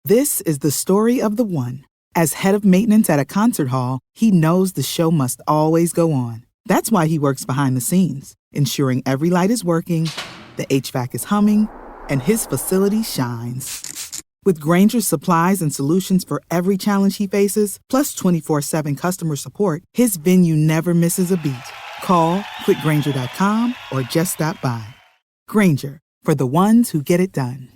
This is the story of the one. As head of maintenance at a concert hall, he knows the show must always go on. That's why he works behind the scenes, ensuring every light is working, the HVAC is humming, and his facility shines. With Grainger's supplies and solutions for every challenge he faces, plus 24/7 customer support, his venue never misses a beat. Call quickgrainger.com or just stop by. Grainger, for the ones who get it done.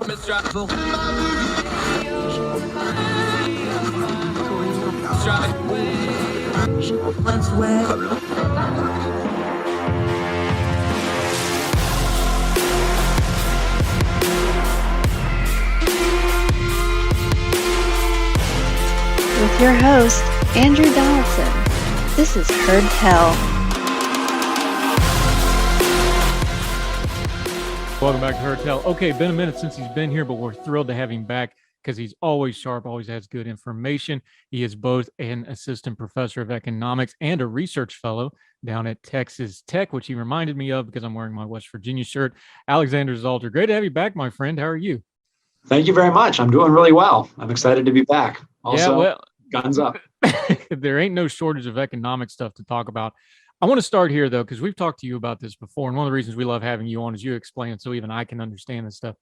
With your host, Andrew Donaldson. This is Heard Tell. Welcome back to Heard Tell. Okay, been a minute since he's been here, but we're thrilled to have him back because he's always sharp, always has good information. He is both an assistant professor of economics and a research fellow down at Texas Tech, which he reminded me of because I'm wearing my West Virginia shirt. Alexander Zalter, great to have you back, my friend. How are you? Thank you very much. I'm doing really well. I'm excited to be back. Also, guns up. There ain't no shortage of economic stuff to talk about. I want to start here, though, because we've talked to you about this before. And one of the reasons we love having you on is you explain it so even I can understand this stuff.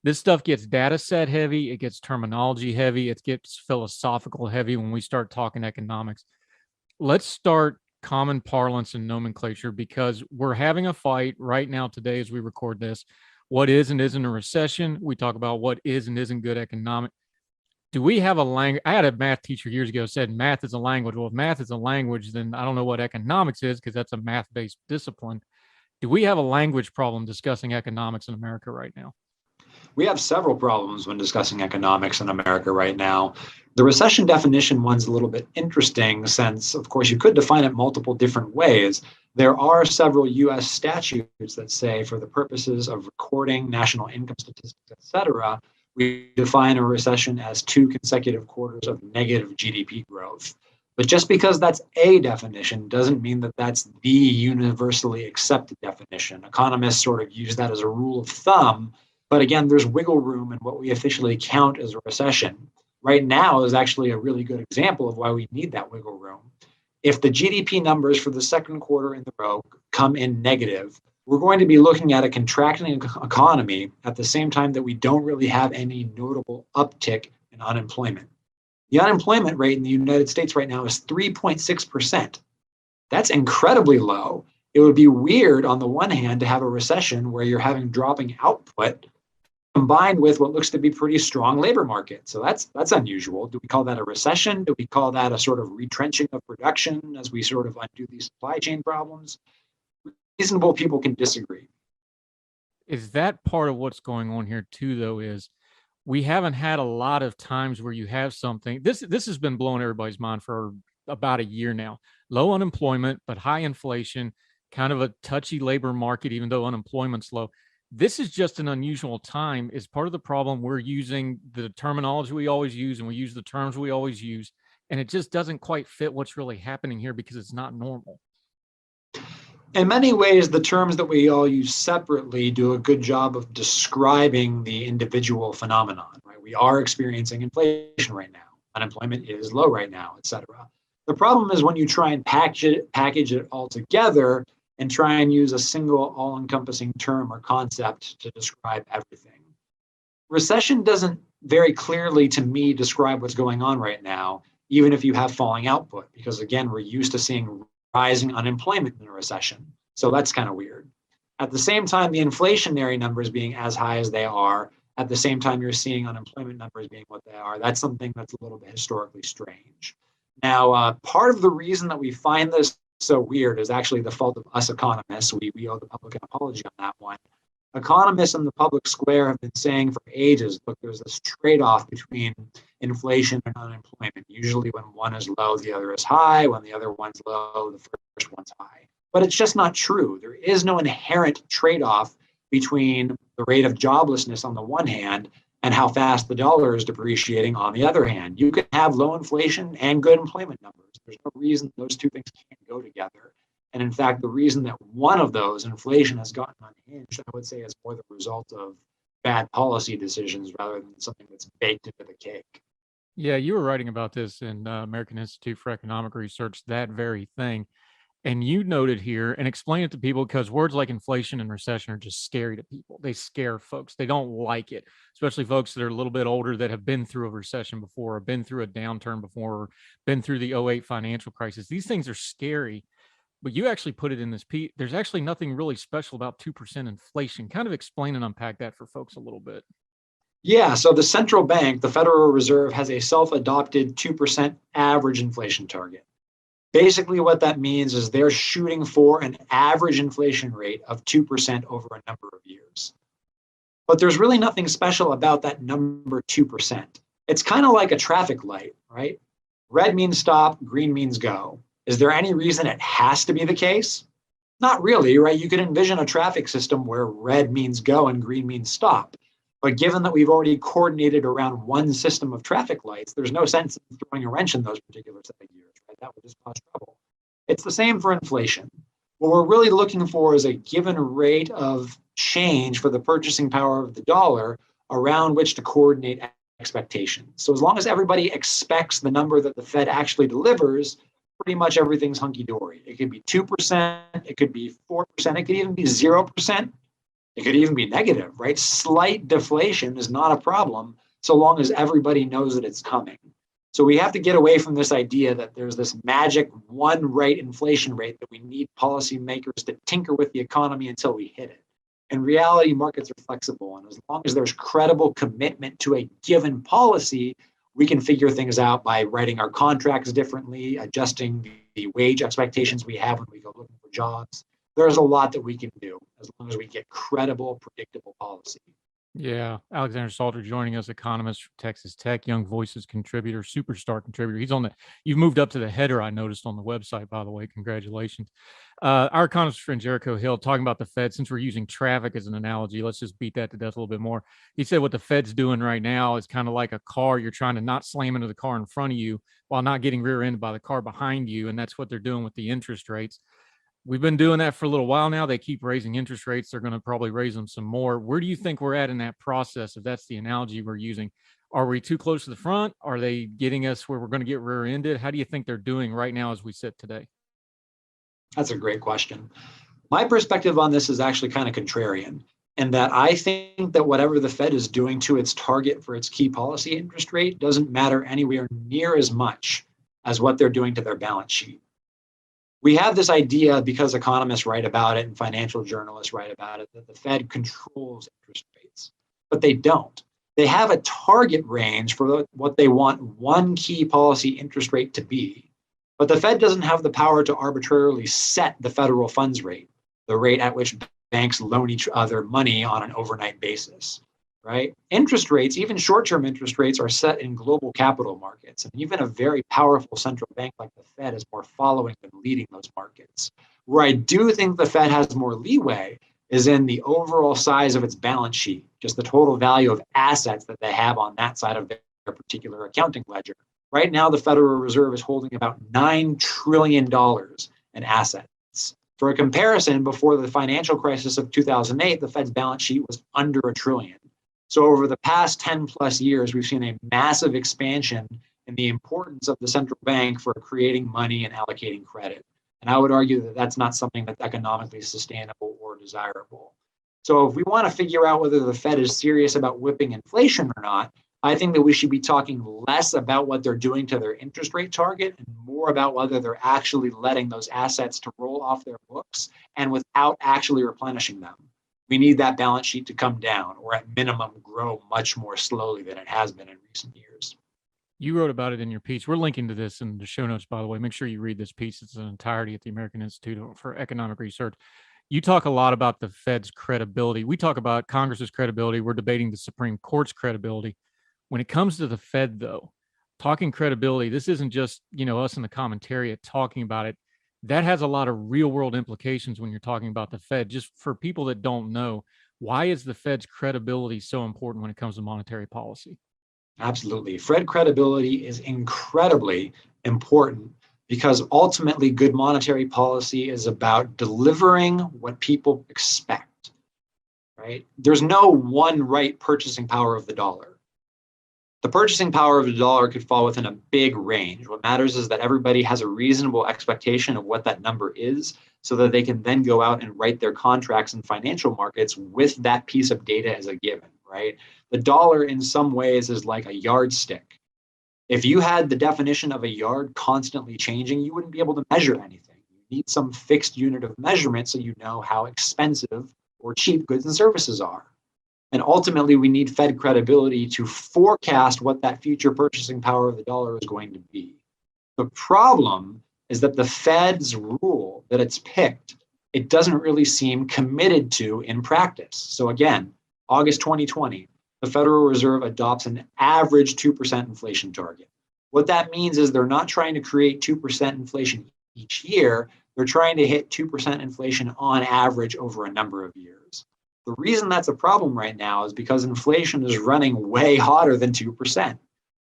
This stuff gets data set heavy. It gets terminology heavy. It gets philosophical heavy when we start talking economics. Let's start common parlance and nomenclature, because we're having a fight right now today as we record this. What is and isn't a recession? We talk about what is and isn't good economic. Do we have a language? I had a math teacher years ago said math is a language. Well, if math is a language, then I don't know what economics is, because that's a math-based discipline. Do we have a language problem discussing economics in America right now? We have several problems when discussing economics in America right now. The recession definition one's a little bit interesting since, of course, you could define it multiple different ways. There are several U.S. statutes that say, for the purposes of recording national income statistics, et cetera, we define a recession as 2 consecutive quarters of negative GDP growth. But just because that's a definition doesn't mean that that's the universally accepted definition. Economists sort of use that as a rule of thumb. But again, there's wiggle room in what we officially count as a recession. Right now is actually a really good example of why we need that wiggle room. If the GDP numbers for the second quarter in the row come in negative, we're going to be looking at a contracting economy at the same time that we don't really have any notable uptick in unemployment. The unemployment rate in the United States right now is 3.6%. That's incredibly low. It would be weird on the one hand to have a recession where you're having dropping output combined with what looks to be pretty strong labor market. So that's unusual. Do we call that a recession? Do we call that a sort of retrenching of production as we sort of undo these supply chain problems? Reasonable people can disagree. Is that part of what's going on here too, though, is we haven't had a lot of times where you have something. This has been blowing everybody's mind for about a year now. Low unemployment, but high inflation, kind of a touchy labor market, even though unemployment's low. This is just an unusual time. Is part of the problem. We're using the terminology we always use, and we use the terms we always use, and it just doesn't quite fit what's really happening here because it's not normal. In many ways, the terms that we all use separately do a good job of describing the individual phenomenon, right? We are experiencing inflation right now. Unemployment is low right now, et cetera. The problem is when you try and package it all together and try and use a single all-encompassing term or concept to describe everything. Recession doesn't very clearly, to me, describe what's going on right now, even if you have falling output, because again, we're used to seeing rising unemployment in a recession. So that's kind of weird. At the same time, the inflationary numbers being as high as they are, at the same time you're seeing unemployment numbers being what they are, that's something that's a little bit historically strange. Now, part of the reason that we find this so weird is actually the fault of us economists. We owe the public an apology on that one. Economists in the public square have been saying for ages, look, there's this trade-off between inflation and unemployment. Usually when one is low, the other is high. When the other one's low, the first one's high. But it's just not true. There is no inherent trade-off between the rate of joblessness on the one hand and how fast the dollar is depreciating on the other hand. You can have low inflation and good employment numbers. There's no reason those two things can't go together. And in fact, the reason that one of those, inflation, has gotten unhinged, I would say is more the result of bad policy decisions rather than something that's baked into the cake. Yeah, you were writing about this in American Institute for Economic Research, that very thing. And you noted here and explain it to people because words like inflation and recession are just scary to people. They scare folks. They don't like it, especially folks that are a little bit older that have been through a recession before, or been through a downturn before, or been through the '08 financial crisis. These things are scary, but you actually put it in this piece. There's actually nothing really special about 2% inflation. Kind of explain and unpack that for folks a little bit. Yeah, so the central bank, the Federal Reserve, has a self-adopted 2% average inflation target. Basically, what that means is they're shooting for an average inflation rate of 2% over a number of years. But there's really nothing special about that number 2%. It's kind of like a traffic light, right? Red means stop, green means go. Is there any reason it has to be the case? Not really, right? You could envision a traffic system where red means go and green means stop. But given that we've already coordinated around one system of traffic lights, there's no sense in throwing a wrench in those particular set of gears, right? That would just cause trouble. It's the same for inflation. What we're really looking for is a given rate of change for the purchasing power of the dollar around which to coordinate expectations. So as long as everybody expects the number that the Fed actually delivers, pretty much everything's hunky-dory. It could be 2%, it could be 4%, it could even be 0%. It could even be negative, right? Slight deflation is not a problem so long as everybody knows that it's coming. So we have to get away from this idea that there's this magic one rate inflation rate that we need policymakers to tinker with the economy until we hit it. In reality, markets are flexible, and as long as there's credible commitment to a given policy, we can figure things out by writing our contracts differently, adjusting the wage expectations we have when we go looking for jobs. There's a lot that we can do as long as we get credible, predictable policy. Yeah, Alexander Salter joining us, economist from Texas Tech, Young Voices contributor, superstar contributor. He's on the. You've moved up to the header, I noticed on the website, by the way. Congratulations. Our economist friend Jericho Hill talking about the Fed. Since we're using traffic as an analogy, let's just beat that to death a little bit more. He said what the Fed's doing right now is kind of like a car. You're trying to not slam into the car in front of you while not getting rear-ended by the car behind you, and that's what they're doing with the interest rates. We've been doing that for a little while now. They keep raising interest rates. They're going to probably raise them some more. Where do you think we're at in that process, if that's the analogy we're using? Are we too close to the front? Are they getting us where we're going to get rear-ended? How do you think they're doing right now as we sit today? That's a great question. My perspective on this is actually kind of contrarian, in that I think that whatever the Fed is doing to its target for its key policy interest rate doesn't matter anywhere near as much as what they're doing to their balance sheet. We have this idea, because economists write about it and financial journalists write about it, that the Fed controls interest rates, but they don't. They have a target range for what they want one key policy interest rate to be, but the Fed doesn't have the power to arbitrarily set the federal funds rate, the rate at which banks loan each other money on an overnight basis. Right? Interest rates, even short-term interest rates, are set in global capital markets. And even a very powerful central bank like the Fed is more following than leading those markets. Where I do think the Fed has more leeway is in the overall size of its balance sheet, just the total value of assets that they have on that side of their particular accounting ledger. Right now, the Federal Reserve is holding about $9 trillion in assets. For a comparison, before the financial crisis of 2008, the Fed's balance sheet was under $1 trillion. So over the past 10 plus years, we've seen a massive expansion in the importance of the central bank for creating money and allocating credit. And I would argue that that's not something that's economically sustainable or desirable. So if we want to figure out whether the Fed is serious about whipping inflation or not, I think that we should be talking less about what they're doing to their interest rate target and more about whether they're actually letting those assets to roll off their books and without actually replenishing them. We need that balance sheet to come down, or at minimum grow much more slowly than it has been in recent years. You wrote about it in your piece. We're linking to this in the show notes, by the way. Make sure you read this piece. It's an entirety at the American Institute for Economic Research. You talk a lot about the Fed's credibility. We talk about Congress's credibility. We're debating the Supreme Court's credibility. When it comes to the Fed, though, talking credibility, this isn't just, us in the commentariat talking about it. That has a lot of real world implications when you're talking about the Fed. Just for people that don't know, why is the Fed's credibility so important when it comes to monetary policy? Absolutely. Fed credibility is incredibly important because ultimately good monetary policy is about delivering what people expect, right? There's no one right purchasing power of the dollar. The purchasing power of the dollar could fall within a big range. What matters is that everybody has a reasonable expectation of what that number is so that they can then go out and write their contracts in financial markets with that piece of data as a given, right? The dollar in some ways is like a yardstick. If you had the definition of a yard constantly changing, you wouldn't be able to measure anything. You need some fixed unit of measurement so you know how expensive or cheap goods and services are. And ultimately, we need Fed credibility to forecast what that future purchasing power of the dollar is going to be. The problem is that the Fed's rule that it's picked, it doesn't really seem committed to in practice. So again, August 2020, the Federal Reserve adopts an average 2% inflation target. What that means is they're not trying to create 2% inflation each year. They're trying to hit 2% inflation on average over a number of years. The reason that's a problem right now is because inflation is running way hotter than 2%.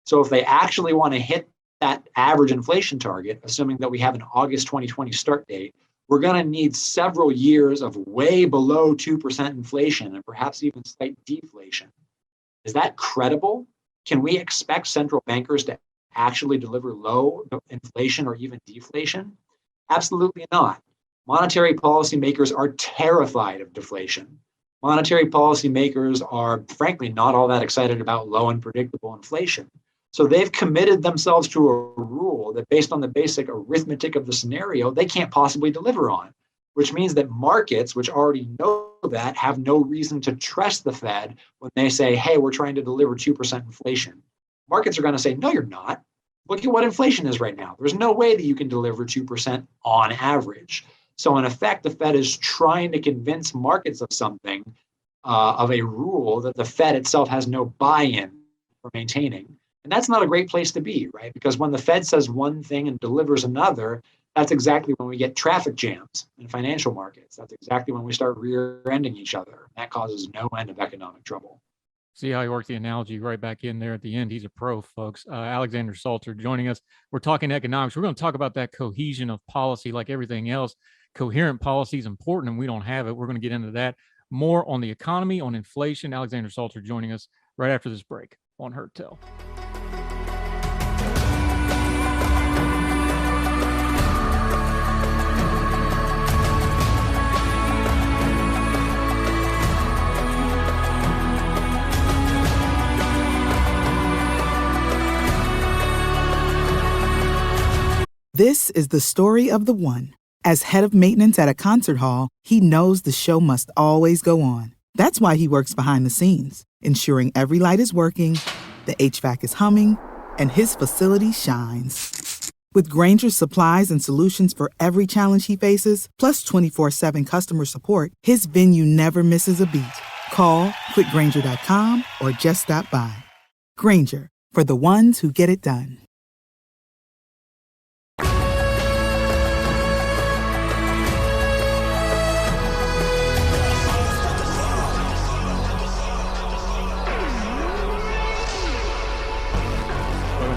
So if they actually want to hit that average inflation target, assuming that we have an August 2020 start date, we're going to need several years of way below 2% inflation and perhaps even slight deflation. Is that credible? Can we expect central bankers to actually deliver low inflation or even deflation? Absolutely not. Monetary policymakers are terrified of deflation. Monetary policymakers are, frankly, not all that excited about low and predictable inflation. So they've committed themselves to a rule that, based on the basic arithmetic of the scenario, they can't possibly deliver on, which means that markets, which already know that, have no reason to trust the Fed when they say, hey, we're trying to deliver 2% inflation. Markets are going to say, no, you're not. Look at what inflation is right now. There's no way that you can deliver 2% on average. So in effect, the Fed is trying to convince markets of something, of a rule that the Fed itself has no buy-in for maintaining. And that's not a great place to be, right? Because when the Fed says one thing and delivers another, that's exactly when we get traffic jams in financial markets. That's exactly when we start rear-ending each other. That causes no end of economic trouble. See how he worked the analogy right back in there at the end. He's a pro, folks. Alexander Salter joining us. We're talking economics. We're going to talk about that cohesion of policy like everything else. Coherent policy is important and we don't have it. We're going to get into that. More on the economy, on inflation. Alexander Salter joining us right after this break on Heard Tell. This is the story of the one. As head of maintenance at a concert hall, he knows the show must always go on. That's why he works behind the scenes, ensuring every light is working, the HVAC is humming, and his facility shines. With Grainger's supplies and solutions for every challenge he faces, plus 24/7 customer support, his venue never misses a beat. Call quickgrainger.com or just stop by. Grainger, for the ones who get it done.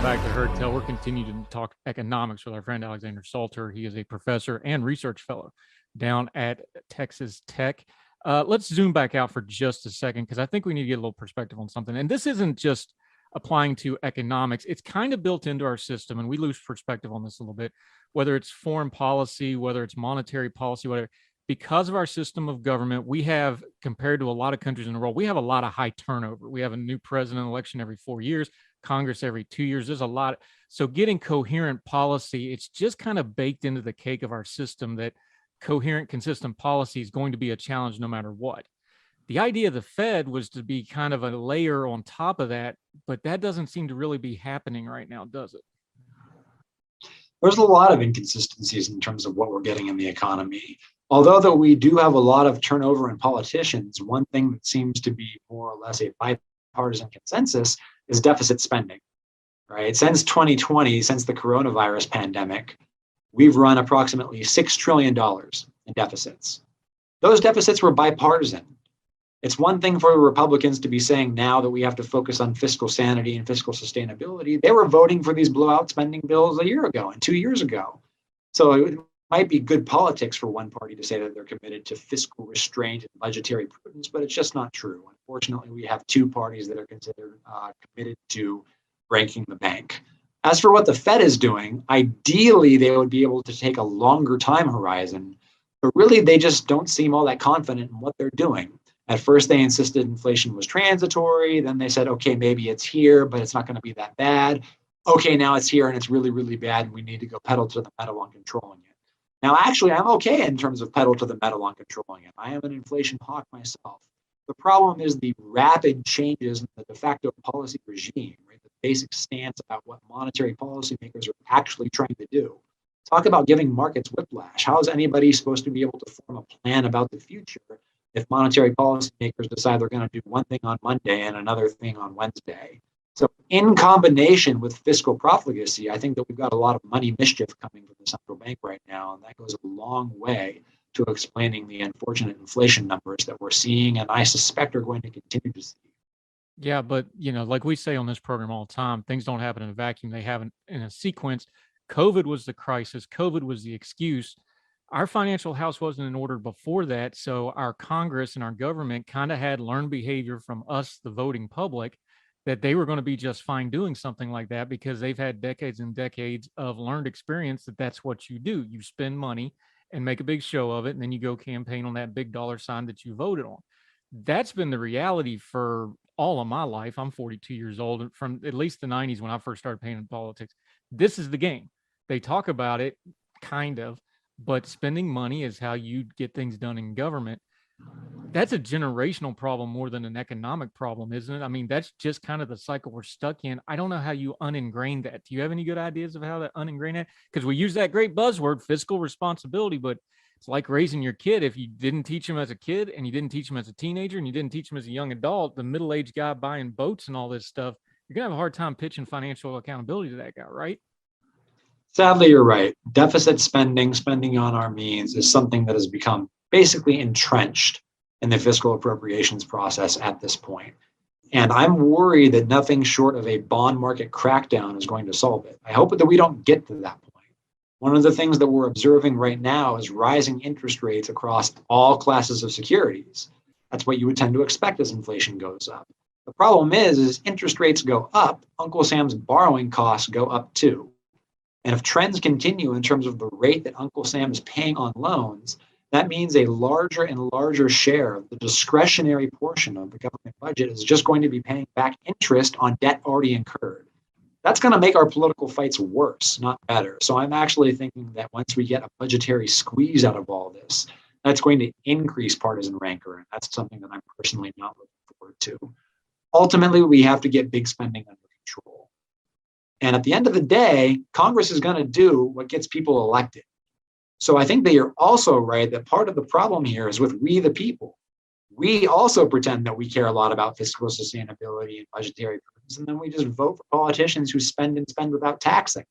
Back to Heard Tell. We're continuing to talk economics with our friend Alexander Salter. He is a professor and research fellow down at Texas Tech. Let's zoom back out for just a second because I think we need to get a little perspective on something. And this isn't just applying to economics. It's kind of built into our system, and we lose perspective on this a little bit, whether it's foreign policy, whether it's monetary policy, whatever. Because of our system of government, we have, compared to a lot of countries in the world, we have a lot of high turnover. We have a new president election every 4 years. Congress every 2 years. There's a lot. So getting coherent policy, it's just kind of baked into the cake of our system that coherent, consistent policy is going to be a challenge no matter what. The idea of the Fed was to be kind of a layer on top of that, but that doesn't seem to really be happening right now, does it? There's a lot of inconsistencies in terms of what we're getting in the economy. Although that we do have a lot of turnover in politicians, one thing that seems to be more or less a bipartisan consensus is deficit spending, right? Since 2020, since the coronavirus pandemic, we've run approximately $6 trillion in deficits. Those deficits were bipartisan. It's one thing for the Republicans to be saying now that we have to focus on fiscal sanity and fiscal sustainability. They were voting for these blowout spending bills a year ago and 2 years ago. So it might be good politics for one party to say that they're committed to fiscal restraint and budgetary prudence, but it's just not true. Unfortunately, we have two parties that are considered committed to breaking the bank. As for what the Fed is doing, ideally they would be able to take a longer time horizon, but really they just don't seem all that confident in what they're doing. At first, they insisted inflation was transitory. Then they said, okay, maybe it's here, but it's not going to be that bad. Okay, now it's here and it's really, really bad, and we need to go pedal to the metal on controlling it. Now, actually, I'm okay in terms of pedal to the metal on controlling it. I am an inflation hawk myself. The problem is the rapid changes in the de facto policy regime, right? The basic stance about what monetary policymakers are actually trying to do. Talk about giving markets whiplash. How is anybody supposed to be able to form a plan about the future if monetary policymakers decide they're going to do one thing on Monday and another thing on Wednesday? So in combination with fiscal profligacy, I think that we've got a lot of money mischief coming from the central bank right now, and that goes a long way to explaining the unfortunate inflation numbers that we're seeing, and I suspect are going to continue to see. Yeah, but like we say on this program all the time, things don't happen in a vacuum. They happen in a sequence. COVID was the crisis. COVID was the excuse. Our financial house wasn't in order before that. So our Congress and our government kind of had learned behavior from us, the voting public, that they were going to be just fine doing something like that because they've had decades and decades of learned experience that that's what you do. You spend money and make a big show of it, and then you go campaign on that big dollar sign that you voted on. That's been the reality for all of my life. I'm 42 years old, from at least the 90s when I first started paying in politics. This is the game. They talk about it, kind of, but spending money is how you get things done in government. That's a generational problem more than an economic problem, isn't it? I mean, that's just kind of the cycle we're stuck in. I don't know how you uningrain that. Do you have any good ideas of how to uningrain that? Because we use that great buzzword, fiscal responsibility, but it's like raising your kid. If you didn't teach him as a kid and you didn't teach him as a teenager and you didn't teach him as a young adult, the middle-aged guy buying boats and all this stuff, you're going to have a hard time pitching financial accountability to that guy, right? Sadly, you're right. Deficit spending, spending on our means, is something that has become basically entrenched in the fiscal appropriations process at this point. And I'm worried that nothing short of a bond market crackdown is going to solve it. I hope that we don't get to that point. One of the things that we're observing right now is rising interest rates across all classes of securities. That's what you would tend to expect as inflation goes up. The problem is interest rates go up, Uncle Sam's borrowing costs go up too. And if trends continue in terms of the rate that Uncle Sam is paying on loans, that means a larger and larger share of the discretionary portion of the government budget is just going to be paying back interest on debt already incurred. That's going to make our political fights worse, not better. So I'm actually thinking that once we get a budgetary squeeze out of all this, that's going to increase partisan rancor. And that's something that I'm personally not looking forward to. Ultimately, we have to get big spending under control. And at the end of the day, Congress is going to do what gets people elected. So I think that you're also right that part of the problem here is with we the people. We also pretend that we care a lot about fiscal sustainability and budgetary prudence, and then we just vote for politicians who spend and spend without taxing.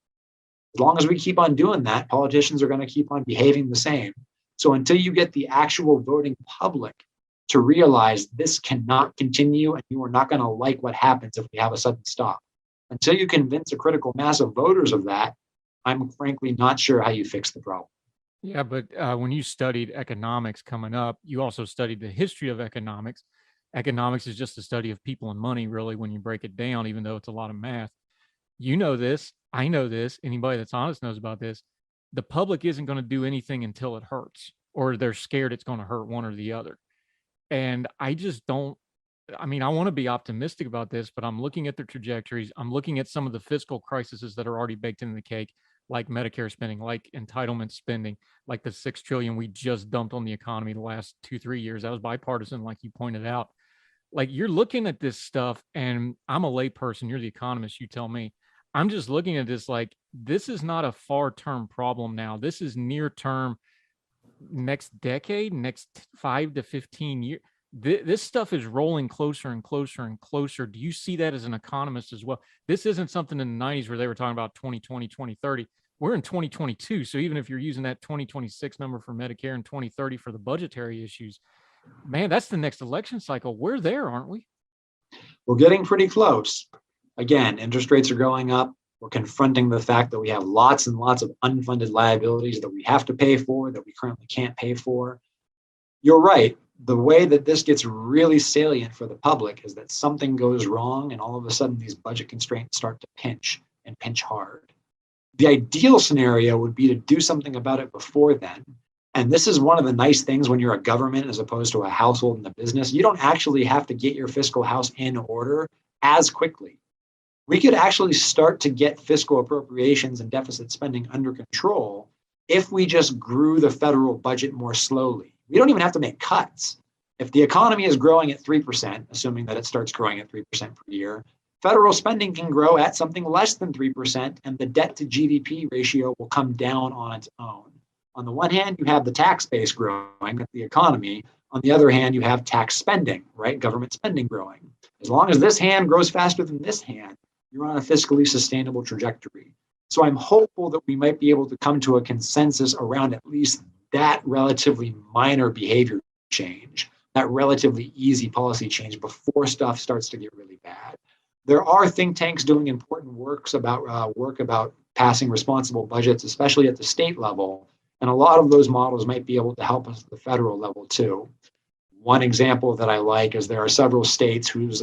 As long as we keep on doing that, politicians are going to keep on behaving the same. So until you get the actual voting public to realize this cannot continue and you are not going to like what happens if we have a sudden stop, until you convince a critical mass of voters of that, I'm frankly not sure how you fix the problem. Yeah, but when you studied economics coming up, you also studied the history of economics. Economics is just the study of people and money, really, when you break it down, even though it's a lot of math. You know this. I know this. Anybody that's honest knows about this. The public isn't going to do anything until it hurts, or they're scared it's going to hurt one or the other. And I just don't. I mean, I want to be optimistic about this, but I'm looking at the trajectories. I'm looking at some of the fiscal crises that are already baked into the cake, like Medicare spending, like entitlement spending, like the $6 trillion we just dumped on the economy the last 2-3 years. That was bipartisan, like you pointed out. Like, you're looking at this stuff, and I'm a lay person. You're the economist. You tell me. I'm just looking at this like, this is not a far-term problem now. This is near-term, next decade, next 5 to 15 years. This stuff is rolling closer and closer and closer. Do you see that as an economist as well? This isn't something in the 90s where they were talking about 2020, 2030. We're in 2022. So even if you're using that 2026 number for Medicare and 2030 for the budgetary issues, Man, that's the next election cycle. We're there, aren't we? We're getting pretty close. Again, interest rates are going up. We're confronting the fact that we have lots and lots of unfunded liabilities that we have to pay for, that we currently can't pay for. You're right. The way that this gets really salient for the public is that something goes wrong, and all of a sudden these budget constraints start to pinch and pinch hard. The ideal scenario would be to do something about it before then. And this is one of the nice things when you're a government as opposed to a household and a business. You don't actually have to get your fiscal house in order as quickly. We could actually start to get fiscal appropriations and deficit spending under control if we just grew the federal budget more slowly. We don't even have to make cuts. If the economy is growing at 3%, assuming that it starts growing at 3% per year, federal spending can grow at something less than 3%, and the debt to GDP ratio will come down on its own. On the one hand, you have the tax base growing, the economy. On the other hand, you have tax spending, right? Government spending growing. As long as this hand grows faster than this hand, you're on a fiscally sustainable trajectory. So I'm hopeful that we might be able to come to a consensus around at least that relatively minor behavior change, that relatively easy policy change before stuff starts to get really bad. There are think tanks doing important work about passing responsible budgets, especially at the state level. And a lot of those models might be able to help us at the federal level too. One example that I like is there are several states whose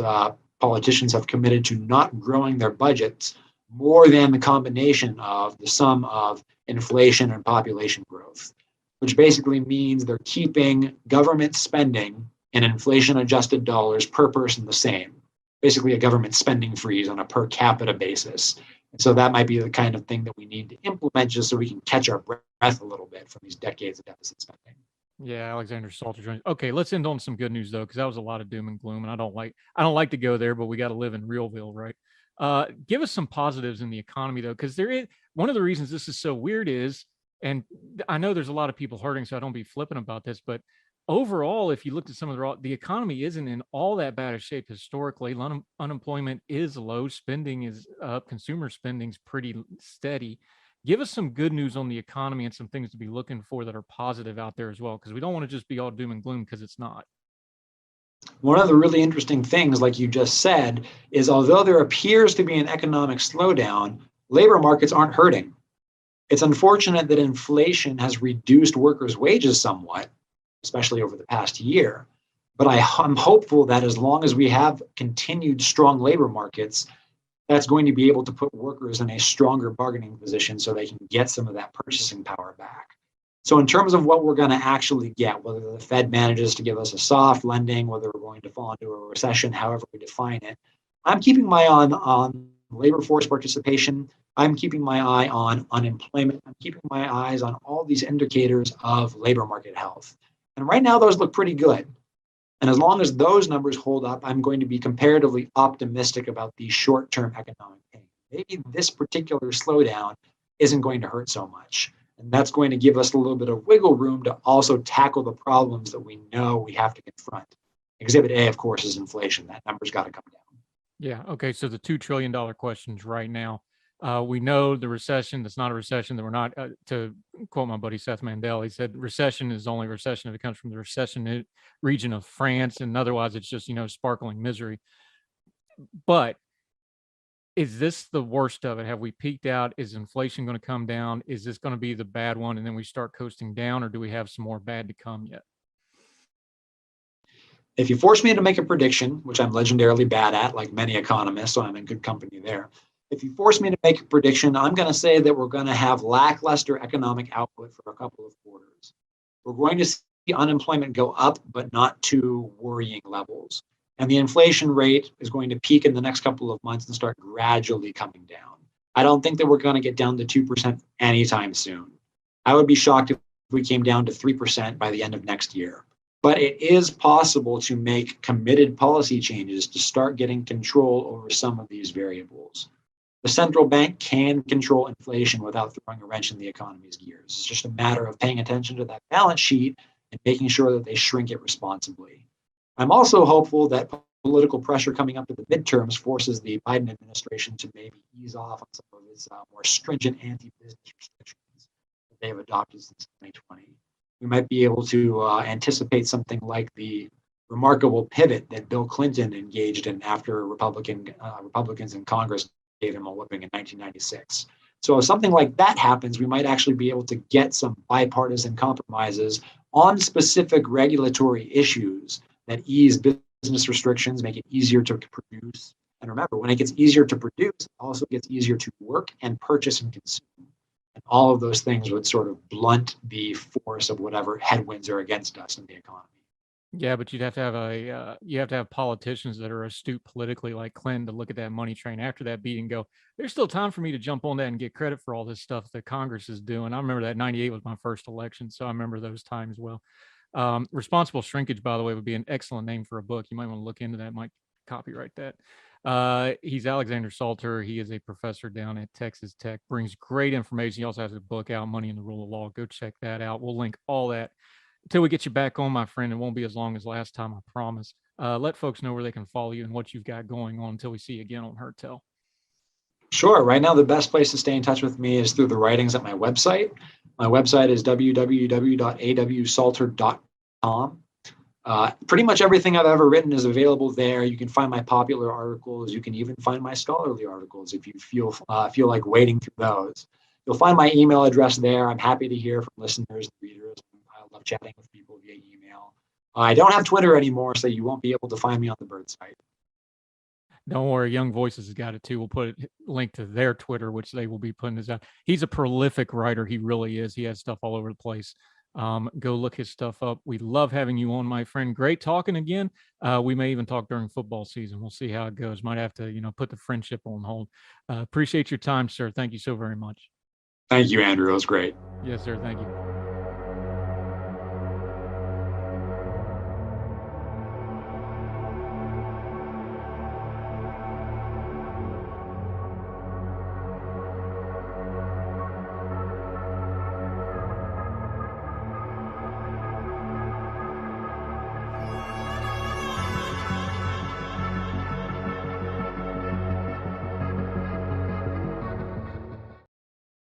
politicians have committed to not growing their budgets more than the combination of the sum of inflation and population growth, which basically means they're keeping government spending in inflation-adjusted dollars per person the same, basically a government spending freeze on a per capita basis. And so that might be the kind of thing that we need to implement just so we can catch our breath a little bit from these decades of deficit spending. Yeah, Alexander Salter joins. Okay, let's end on some good news though, because that was a lot of doom and gloom, and I don't like to go there, but we got to live in Realville, right? Give us some positives in the economy though, because there is one of the reasons this is so weird is, and I know there's a lot of people hurting, so I don't be flippant about this, but overall, if you looked at some of the economy isn't in all that bad a shape historically. Unemployment is low, spending is up, consumer spending's pretty steady. Give us some good news on the economy and some things to be looking for that are positive out there as well, because we don't want to just be all doom and gloom, because it's not. One of the really interesting things, like you just said, is although there appears to be an economic slowdown, labor markets aren't hurting. It's unfortunate that inflation has reduced workers' wages somewhat, especially over the past year. But I'm hopeful that as long as we have continued strong labor markets, that's going to be able to put workers in a stronger bargaining position so they can get some of that purchasing power back. So in terms of what we're going to actually get, whether the Fed manages to give us a soft landing, whether we're going to fall into a recession, however we define it, I'm keeping my eye on labor force participation. I'm keeping my eye on unemployment. I'm keeping my eyes on all these indicators of labor market health. And right now, those look pretty good. And as long as those numbers hold up, I'm going to be comparatively optimistic about the short-term economic pain. Maybe this particular slowdown isn't going to hurt so much. And that's going to give us a little bit of wiggle room to also tackle the problems that we know we have to confront. Exhibit A, of course, is inflation. That number's got to come down. Yeah. Okay. So the $2 trillion questions right now. We know the recession, that's not a recession, that we're not, to quote my buddy Seth Mandel, he said recession is only recession if it comes from the recession region of France, and otherwise it's just, sparkling misery. But is this the worst of it? Have we peaked out? Is inflation going to come down? Is this going to be the bad one and then we start coasting down, or do we have some more bad to come yet? If you force me to make a prediction, which I'm legendarily bad at, like many economists, so I'm in good company there. If you force me to make a prediction, I'm going to say that we're going to have lackluster economic output for a couple of quarters. We're going to see unemployment go up, but not to worrying levels. And the inflation rate is going to peak in the next couple of months and start gradually coming down. I don't think that we're going to get down to 2% anytime soon. I would be shocked if we came down to 3% by the end of next year. But it is possible to make committed policy changes to start getting control over some of these variables. The central bank can control inflation without throwing a wrench in the economy's gears. It's just a matter of paying attention to that balance sheet and making sure that they shrink it responsibly. I'm also hopeful that political pressure coming up to the midterms forces the Biden administration to maybe ease off on some of its more stringent anti-business restrictions that they have adopted since 2020. We might be able to anticipate something like the remarkable pivot that Bill Clinton engaged in after Republicans in Congress gave him a whipping in 1996. So if something like that happens, we might actually be able to get some bipartisan compromises on specific regulatory issues that ease business restrictions, make it easier to produce. And remember, when it gets easier to produce, it also gets easier to work and purchase and consume. And all of those things would sort of blunt the force of whatever headwinds are against us in the economy. Yeah, but you'd have to have you have to have politicians that are astute politically, like Clinton, to look at that money train after that beat and go, there's still time for me to jump on that and get credit for all this stuff that Congress is doing. I remember that 98 was my first election, so I remember those times well. Responsible Shrinkage, by the way, would be an excellent name for a book. You might want to look into that, might copyright that. He's Alexander Salter. He is a professor down at Texas Tech, brings great information. He also has a book out, Money and the Rule of Law. Go check that out. We'll link all that. Until we get you back on, my friend, it won't be as long as last time, I promise. Let folks know where they can follow you and what you've got going on until we see you again on Heard Tell. Sure. Right now, the best place to stay in touch with me is through the writings at my website. My website is www.awsalter.com. Pretty much everything I've ever written is available there. You can find my popular articles. You can even find my scholarly articles if you feel like wading through those. You'll find my email address there. I'm happy to hear from listeners and readers. I love chatting with people via email. I don't have Twitter anymore, so you won't be able to find me on the Bird site. Don't worry, Young Voices has got it too. We'll put a link to their Twitter, which they will be putting this out. He's a prolific writer. He really is. He has stuff all over the place. Go look his stuff up. We love having you on, my friend. Great talking again. We may even talk during football season. We'll see how it goes. Might have to, put the friendship on hold. Appreciate your time, sir. Thank you so very much. Thank you, Andrew. It was great. Yes, sir. Thank you.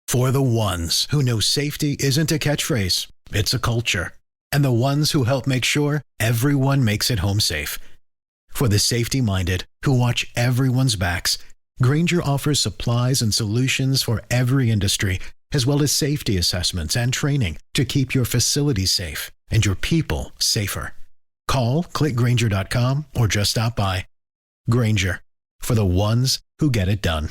For the ones who know safety isn't a catchphrase, it's a culture. And the ones who help make sure everyone makes it home safe. For the safety-minded who watch everyone's backs, Grainger offers supplies and solutions for every industry, as well as safety assessments and training to keep your facilities safe and your people safer. Call, click Grainger.com, or just stop by. Grainger, for the ones who get it done.